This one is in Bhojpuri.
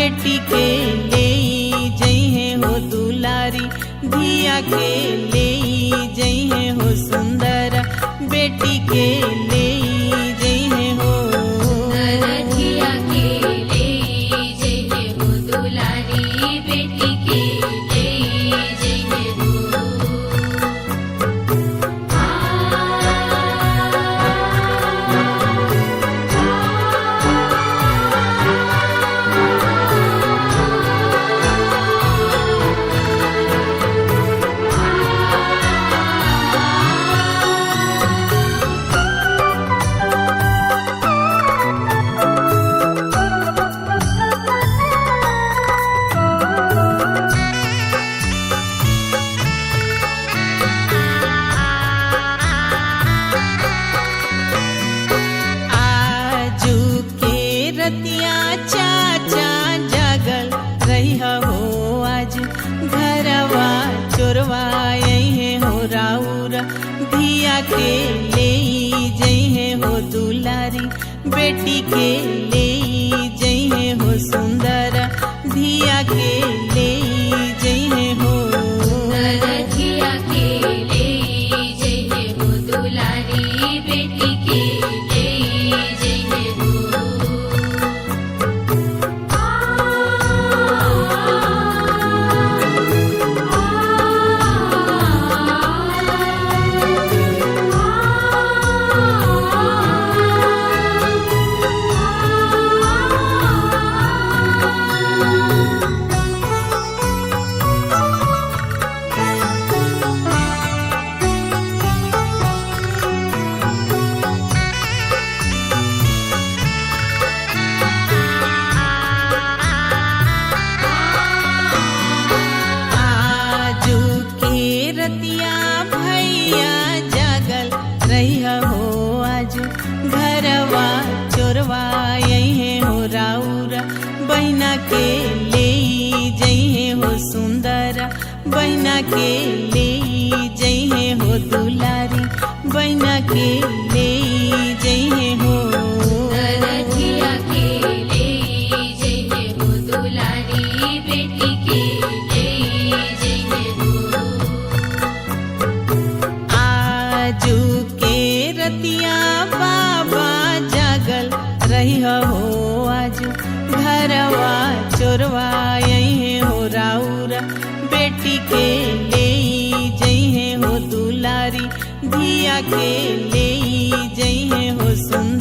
बेटी के ले जइहे हो दुलारी, धिया के ले जइहे हो सुंदर, बेटी के ले जइहे हो धिया के ले जइहे हो दुलारी, बेटी के ले जइहे हो। रतिया चाचा जागल रही हो आज, घरवा चोरवा यही हो राउर, धिया के ले जइहे हो दुलारी, बेटी के ले जइहे हो सुंदर, धिया के ले जइहे हो धिया के ले जइहे हो दुलारी, बेटी के ले जइहे हो। रतिया भैया जागल रही हो आज, घरवा चोरवा यही हो राउर, बहिना के ले जइहे हो सुंदर, बहिना के ले जइहे हो दुलारी, बहिना के ले जइहे हो धिया के ले जइहे हो दुलारी, बेटी के ले जइहे हो। आजू के रतिया बाबा जागल रही हो आज, घरवा चोरवा यही हो राउर, बेटी के ले जइहे हो दुलारी, धिया के ले जइहे हो सुंदर।